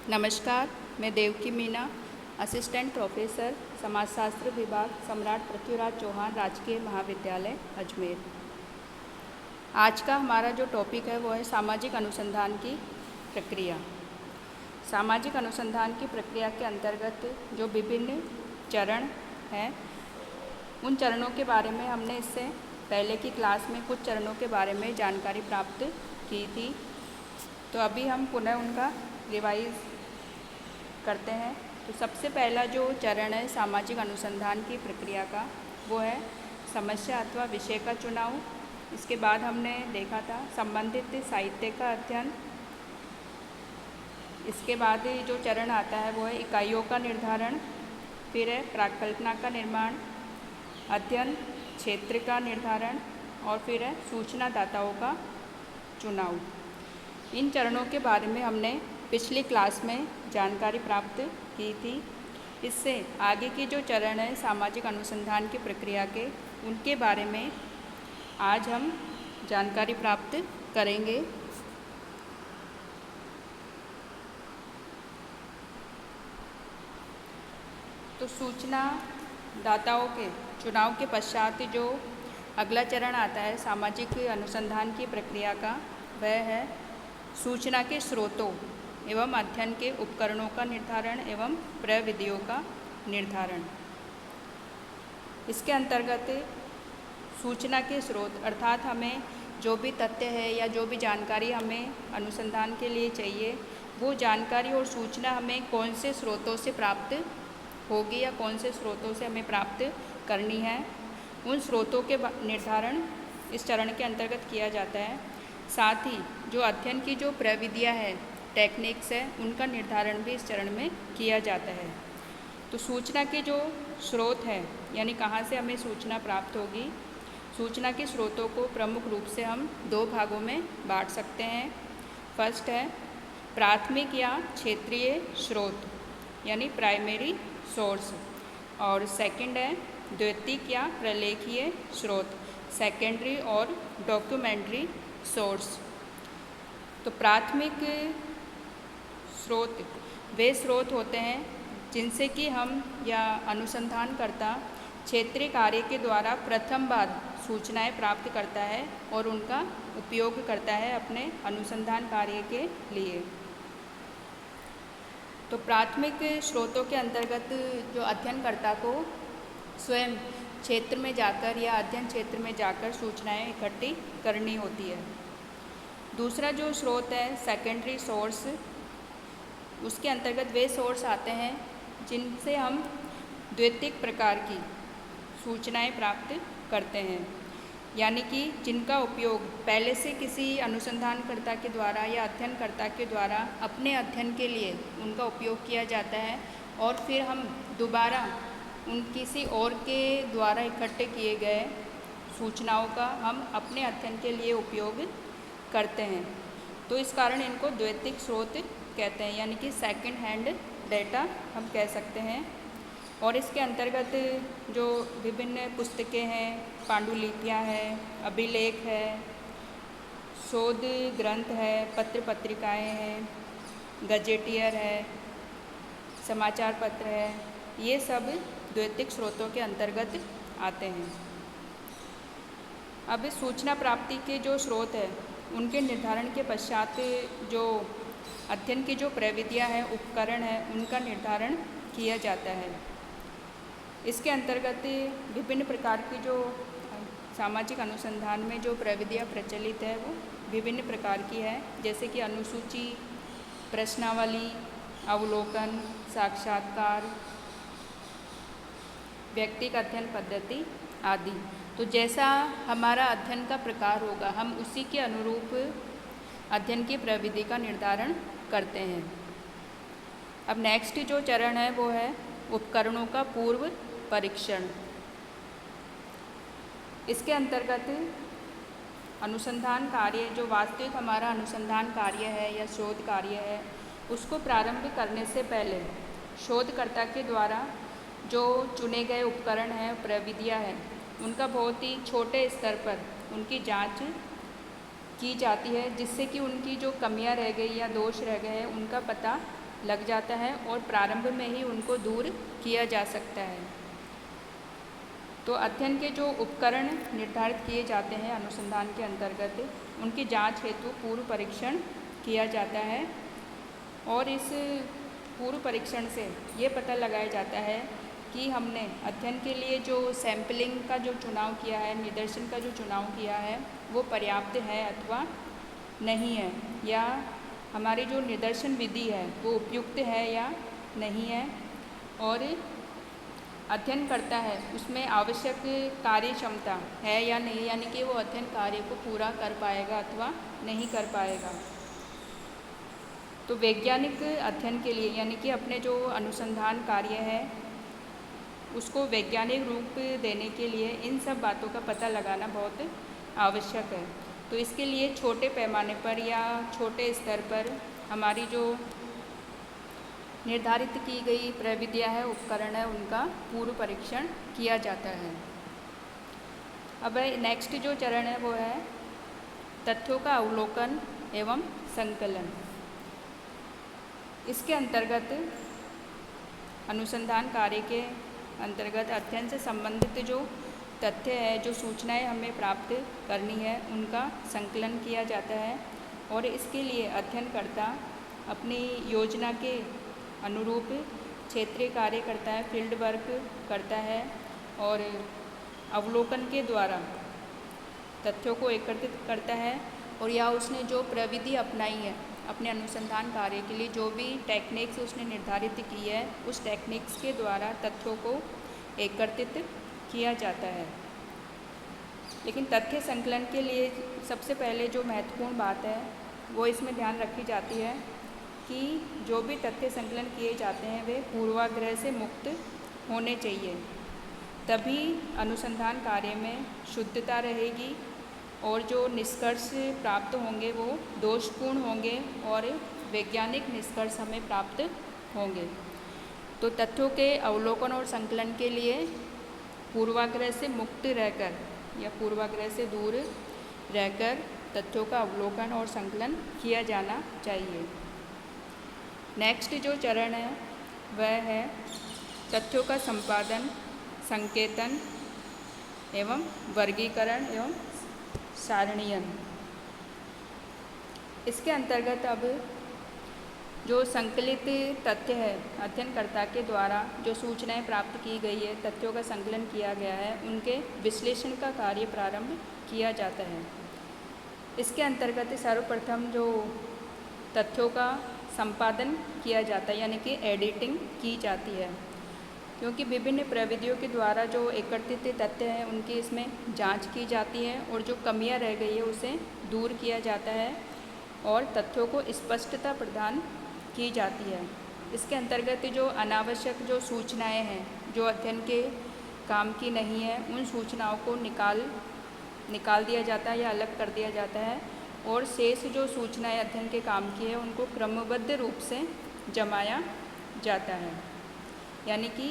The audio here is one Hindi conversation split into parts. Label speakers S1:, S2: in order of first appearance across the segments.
S1: नमस्कार, मैं देवकी मीना, असिस्टेंट प्रोफेसर समाजशास्त्र विभाग, सम्राट पृथ्वीराज चौहान राजकीय महाविद्यालय अजमेर। आज का हमारा जो टॉपिक है वो है सामाजिक अनुसंधान की प्रक्रिया। सामाजिक अनुसंधान की प्रक्रिया के अंतर्गत जो विभिन्न चरण हैं, उन चरणों के बारे में हमने इससे पहले की क्लास में कुछ चरणों के बारे में जानकारी प्राप्त की थी। तो अभी हम पुनः उनका रिवाइज करते हैं। तो सबसे पहला जो चरण है सामाजिक अनुसंधान की प्रक्रिया का, वो है समस्या अथवा विषय का चुनाव। इसके बाद हमने देखा था संबंधित साहित्य का अध्ययन। इसके बाद जो चरण आता है वो है इकाइयों का निर्धारण, फिर है प्राक्कल्पना का निर्माण, अध्ययन क्षेत्र का निर्धारण और फिर है सूचनादाताओं का चुनाव। इन चरणों के बारे में हमने पिछली क्लास में जानकारी प्राप्त की थी। इससे आगे की जो चरण है सामाजिक अनुसंधान की प्रक्रिया के, उनके बारे में आज हम जानकारी प्राप्त करेंगे। तो सूचनादाताओं के चुनाव के पश्चात जो अगला चरण आता है सामाजिक अनुसंधान की प्रक्रिया का, वह है सूचना के स्रोतों एवं अध्ययन के उपकरणों का निर्धारण एवं प्रविधियों का निर्धारण। इसके अंतर्गत सूचना के स्रोत अर्थात हमें जो भी तथ्य है या जो भी जानकारी हमें अनुसंधान के लिए चाहिए, वो जानकारी और सूचना हमें कौन से स्रोतों से प्राप्त होगी या कौन से स्रोतों से हमें प्राप्त करनी है, उन स्रोतों के निर्धारण इस चरण के अंतर्गत किया जाता है। साथ ही जो अध्ययन की जो प्रविधियाँ है, टेक्निक्स है, उनका निर्धारण भी इस चरण में किया जाता है। तो सूचना के जो स्रोत है, यानी कहाँ से हमें सूचना प्राप्त होगी, सूचना के स्रोतों को प्रमुख रूप से हम दो भागों में बांट सकते हैं। फर्स्ट है प्राथमिक या क्षेत्रीय स्रोत यानी प्राइमरी सोर्स, और सेकंड है द्वितीयक या प्रलेखीय स्रोत सेकेंडरी और डॉक्यूमेंट्री सोर्स। तो प्राथमिक स्रोत वे स्रोत होते हैं जिनसे कि हम या अनुसंधानकर्ता क्षेत्रीय कार्य के द्वारा प्रथम बार सूचनाएं प्राप्त करता है और उनका उपयोग करता है अपने अनुसंधान कार्य के लिए। तो प्राथमिक स्रोतों के अंतर्गत जो अध्ययनकर्ता को स्वयं क्षेत्र में जाकर या अध्ययन क्षेत्र में जाकर सूचनाएं इकट्ठी करनी होती है। दूसरा जो स्रोत है सेकेंडरी सोर्स, उसके अंतर्गत वे सोर्स आते हैं जिनसे हम द्वितीयक प्रकार की सूचनाएं प्राप्त करते हैं, यानी कि जिनका उपयोग पहले से किसी अनुसंधानकर्ता के द्वारा या अध्ययनकर्ता के द्वारा अपने अध्ययन के लिए उनका उपयोग किया जाता है, और फिर हम दोबारा उन किसी और के द्वारा इकट्ठे किए गए सूचनाओं का हम अपने अध्ययन के लिए उपयोग करते हैं। तो इस कारण इनको द्वितीयक स्रोत कहते हैं, यानी कि सेकंड हैंड डेटा हम कह सकते हैं। और इसके अंतर्गत जो विभिन्न पुस्तकें हैं, पांडुलिपियाँ हैं, अभिलेख है, शोध ग्रंथ है, पत्र पत्रिकाएं हैं, गजेटियर है, समाचार पत्र है, ये सब द्वितीयक स्रोतों के अंतर्गत आते हैं। अब सूचना प्राप्ति के जो स्रोत है उनके निर्धारण के पश्चात जो अध्ययन की जो प्रविधियाँ हैं, उपकरण है, उनका निर्धारण किया जाता है। इसके अंतर्गत विभिन्न प्रकार की जो सामाजिक अनुसंधान में जो प्रविधियाँ प्रचलित है वो विभिन्न प्रकार की है, जैसे कि अनुसूची, प्रश्नावली, अवलोकन, साक्षात्कार, व्यक्तिगत अध्ययन पद्धति आदि। तो जैसा हमारा अध्ययन का प्रकार होगा, हम उसी के अनुरूप अध्ययन की प्रविधि का निर्धारण करते हैं। अब नेक्स्ट जो चरण है वो है उपकरणों का पूर्व परीक्षण। इसके अंतर्गत अनुसंधान कार्य, जो वास्तविक हमारा अनुसंधान कार्य है या शोध कार्य है, उसको प्रारंभ करने से पहले शोधकर्ता के द्वारा जो चुने गए उपकरण हैं, प्रविधियाँ हैं, उनका बहुत ही छोटे स्तर पर उनकी जांच की जाती है, जिससे कि उनकी जो कमियां रह गई या दोष रह गए हैं उनका पता लग जाता है और प्रारंभ में ही उनको दूर किया जा सकता है। तो अध्ययन के जो उपकरण निर्धारित किए जाते हैं अनुसंधान के अंतर्गत, उनकी जांच हेतु पूर्व परीक्षण किया जाता है और इस पूर्व परीक्षण से ये पता लगाया जाता है कि हमने अध्ययन के लिए जो सैंपलिंग का जो चुनाव किया है, निदर्शन का जो चुनाव किया है, वो पर्याप्त है अथवा नहीं है, या हमारी जो निदर्शन विधि है वो उपयुक्त है या नहीं है, और अध्ययन करता है उसमें आवश्यक कार्य क्षमता है या नहीं, यानी कि वो अध्ययन कार्य को पूरा कर पाएगा अथवा नहीं कर पाएगा। तो वैज्ञानिक अध्ययन के लिए, यानी कि अपने जो अनुसंधान कार्य है उसको वैज्ञानिक रूप देने के लिए इन सब बातों का पता लगाना बहुत आवश्यक है। तो इसके लिए छोटे पैमाने पर या छोटे स्तर पर हमारी जो निर्धारित की गई प्रविधियाँ है, उपकरण है, उनका पूर्व परीक्षण किया जाता है। अब नेक्स्ट जो चरण है वो है तथ्यों का अवलोकन एवं संकलन। इसके अंतर्गत अनुसंधान कार्य के अंतर्गत अध्ययन से संबंधित जो तथ्य है, जो सूचनाएं हमें प्राप्त करनी है, उनका संकलन किया जाता है और इसके लिए अध्ययनकर्ता अपनी योजना के अनुरूप क्षेत्रीय कार्य करता है, फील्ड वर्क करता है और अवलोकन के द्वारा तथ्यों को एकत्रित करता है, और या उसने जो प्रविधि अपनाई है अपने अनुसंधान कार्य के लिए, जो भी टेक्निक्स उसने निर्धारित की है, उस टेक्निक्स के द्वारा तथ्यों को एकत्रित किया जाता है। लेकिन तथ्य संकलन के लिए सबसे पहले जो महत्वपूर्ण बात है वो इसमें ध्यान रखी जाती है कि जो भी तथ्य संकलन किए जाते हैं वे पूर्वाग्रह से मुक्त होने चाहिए, तभी अनुसंधान कार्य में शुद्धता रहेगी और जो निष्कर्ष प्राप्त होंगे वो दोषपूर्ण होंगे और वैज्ञानिक निष्कर्ष हमें प्राप्त होंगे। तो तथ्यों के अवलोकन और संकलन के लिए पूर्वाग्रह से मुक्त रहकर या पूर्वाग्रह से दूर रहकर तथ्यों का अवलोकन और संकलन किया जाना चाहिए। नेक्स्ट जो चरण है वह है तथ्यों का संपादन, संकेतन एवं वर्गीकरण एवं सारणीयन। इसके अंतर्गत अब जो संकलित तथ्य है, अध्ययनकर्ता के द्वारा जो सूचनाएं प्राप्त की गई है, तथ्यों का संकलन किया गया है, उनके विश्लेषण का कार्य प्रारंभ किया जाता है। इसके अंतर्गत सर्वप्रथम जो तथ्यों का संपादन किया जाता है, यानी कि एडिटिंग की जाती है, क्योंकि विभिन्न प्रविधियों के द्वारा जो एकत्रित तथ्य हैं उनकी इसमें जांच की जाती है और जो कमियां रह गई है उसे दूर किया जाता है और तथ्यों को स्पष्टता प्रदान की जाती है। इसके अंतर्गत जो अनावश्यक जो सूचनाएं हैं, जो अध्ययन के काम की नहीं है, उन सूचनाओं को निकाल दिया जाता है या अलग कर दिया जाता है और शेष जो सूचनाएं अध्ययन के काम की है उनको क्रमबद्ध रूप से जमाया जाता है। यानी कि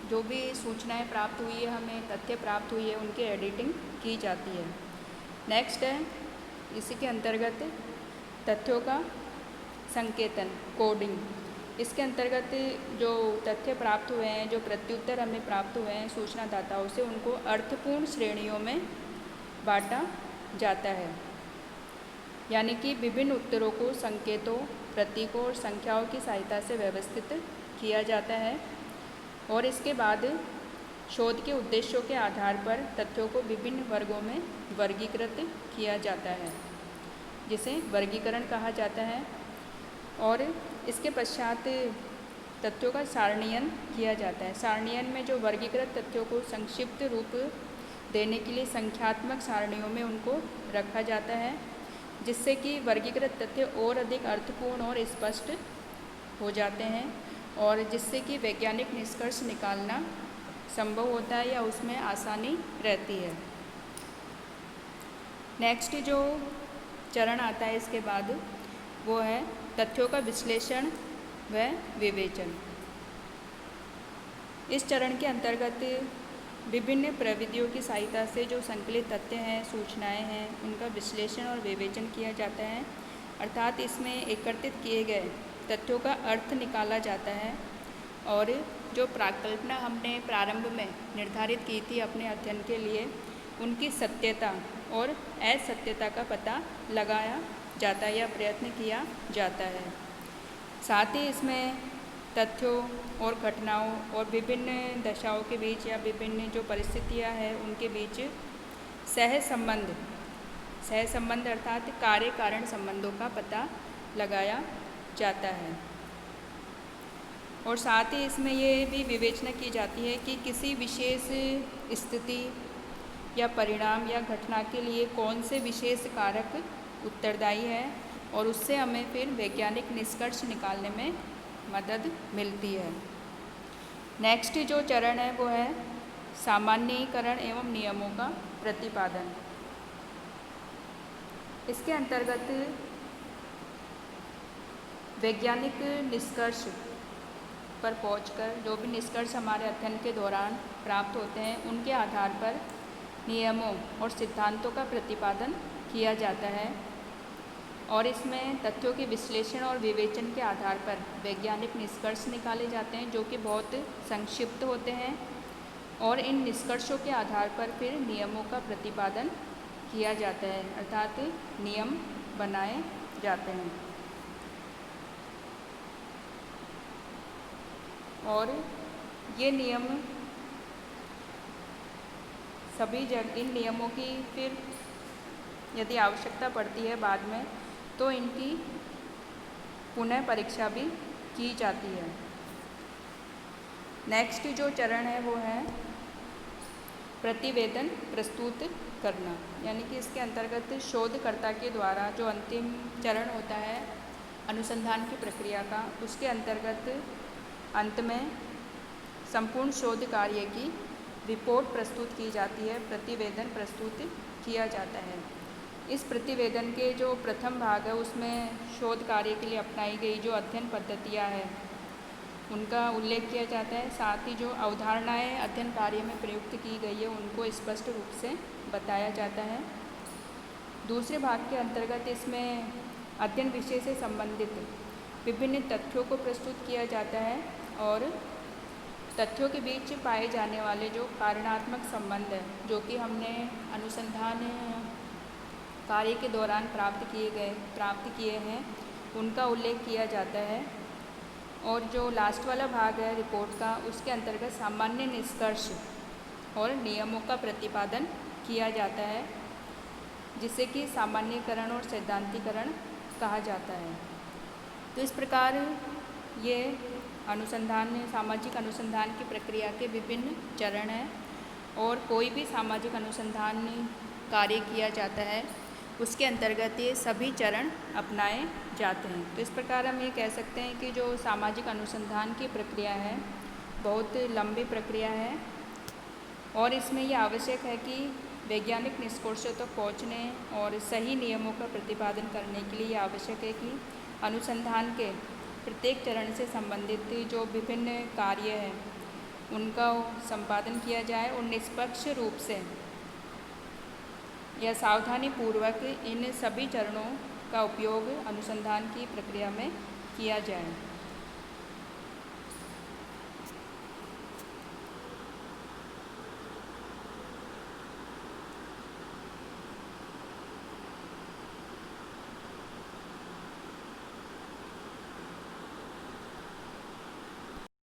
S1: जो भी सूचनाएं प्राप्त हुई है, हमें तथ्य प्राप्त हुई है, उनकी एडिटिंग की जाती है। नेक्स्ट है इसी के अंतर्गत तथ्यों का संकेतन, कोडिंग। इसके अंतर्गत जो तथ्य प्राप्त हुए हैं, जो प्रत्युत्तर हमें प्राप्त हुए हैं सूचनादाताओं से, उनको अर्थपूर्ण श्रेणियों में बांटा जाता है। यानी कि विभिन्न उत्तरों को संकेतों, प्रतीकों और संख्याओं की सहायता से व्यवस्थित किया जाता है और इसके बाद शोध के उद्देश्यों के आधार पर तथ्यों को विभिन्न वर्गों में वर्गीकृत किया जाता है, जिसे वर्गीकरण कहा जाता है। और इसके पश्चात तथ्यों का सारणीयन किया जाता है। सारणीयन में जो वर्गीकृत तथ्यों को संक्षिप्त रूप देने के लिए संख्यात्मक सारणियों में उनको रखा जाता है, जिससे कि वर्गीकृत तथ्य और अधिक अर्थपूर्ण और स्पष्ट हो जाते हैं और जिससे कि वैज्ञानिक निष्कर्ष निकालना संभव होता है या उसमें आसानी रहती है। नेक्स्ट जो चरण आता है इसके बाद वो है तथ्यों का विश्लेषण व विवेचन। इस चरण के अंतर्गत विभिन्न प्रविधियों की सहायता से जो संकलित तथ्य हैं, सूचनाएं हैं, उनका विश्लेषण और विवेचन किया जाता है। अर्थात इसमें एकत्रित किए गए तथ्यों का अर्थ निकाला जाता है और जो प्राकल्पना हमने प्रारंभ में निर्धारित की थी अपने अध्ययन के लिए, उनकी सत्यता और असत्यता का पता लगाया जाता है या प्रयत्न किया जाता है। साथ ही इसमें तथ्यों और घटनाओं और विभिन्न दशाओं के बीच या विभिन्न जो परिस्थितियां हैं उनके बीच सहसंबंध अर्थात कार्य कारण संबंधों का पता लगाया जाता है। और साथ ही इसमें ये भी विवेचना की जाती है कि किसी विशेष स्थिति या परिणाम या घटना के लिए कौन से विशेष कारक उत्तरदायी है और उससे हमें फिर वैज्ञानिक निष्कर्ष निकालने में मदद मिलती है। नेक्स्ट जो चरण है वो है सामान्यीकरण एवं नियमों का प्रतिपादन। इसके अंतर्गत वैज्ञानिक निष्कर्ष पर पहुंचकर जो भी निष्कर्ष हमारे अध्ययन के दौरान प्राप्त होते हैं उनके आधार पर नियमों और सिद्धांतों का प्रतिपादन किया जाता है और इसमें तथ्यों के विश्लेषण और विवेचन के आधार पर वैज्ञानिक निष्कर्ष निकाले जाते हैं जो कि बहुत संक्षिप्त होते हैं और इन निष्कर्षों के आधार पर फिर नियमों का प्रतिपादन किया जाता है अर्थात नियम बनाए जाते हैं। और ये नियम इन नियमों की फिर यदि आवश्यकता पड़ती है बाद में तो इनकी पुनः परीक्षा भी की जाती है। नेक्स्ट जो चरण है वो है प्रतिवेदन प्रस्तुत करना, यानी कि इसके अंतर्गत शोधकर्ता के द्वारा जो अंतिम चरण होता है अनुसंधान की प्रक्रिया का, उसके अंतर्गत अंत में संपूर्ण शोध कार्य की रिपोर्ट प्रस्तुत की जाती है, प्रतिवेदन प्रस्तुत किया जाता है। इस प्रतिवेदन के जो प्रथम भाग है उसमें शोध कार्य के लिए अपनाई गई जो अध्ययन पद्धतियाँ हैं उनका उल्लेख किया जाता है। साथ ही जो अवधारणाएं अध्ययन कार्य में प्रयुक्त की गई है उनको स्पष्ट रूप से बताया जाता है। दूसरे भाग के अंतर्गत इसमें अध्ययन विषय से संबंधित विभिन्न तथ्यों को प्रस्तुत किया जाता है और तथ्यों के बीच पाए जाने वाले जो कारणात्मक संबंध है जो कि हमने अनुसंधान कार्य के दौरान प्राप्त किए हैं उनका उल्लेख किया जाता है। और जो लास्ट वाला भाग है रिपोर्ट का, उसके अंतर्गत सामान्य निष्कर्ष और नियमों का प्रतिपादन किया जाता है जिसे कि सामान्यीकरण और सैद्धांतिकरण कहा जाता है। तो इस प्रकार ये सामाजिक अनुसंधान की प्रक्रिया के विभिन्न चरण हैं और कोई भी सामाजिक अनुसंधान कार्य किया जाता है उसके अंतर्गत ये सभी चरण अपनाए जाते हैं। तो इस प्रकार हम ये कह सकते हैं कि जो सामाजिक अनुसंधान की प्रक्रिया है बहुत लंबी प्रक्रिया है और इसमें ये आवश्यक है कि वैज्ञानिक निष्कर्षों तक पहुँचने और सही नियमों का प्रतिपादन करने के लिए आवश्यक है कि अनुसंधान के प्रत्येक चरण से संबंधित जो विभिन्न कार्य हैं उनका संपादन किया जाए और निष्पक्ष रूप से या सावधानीपूर्वक इन सभी चरणों का उपयोग अनुसंधान की प्रक्रिया में किया जाए।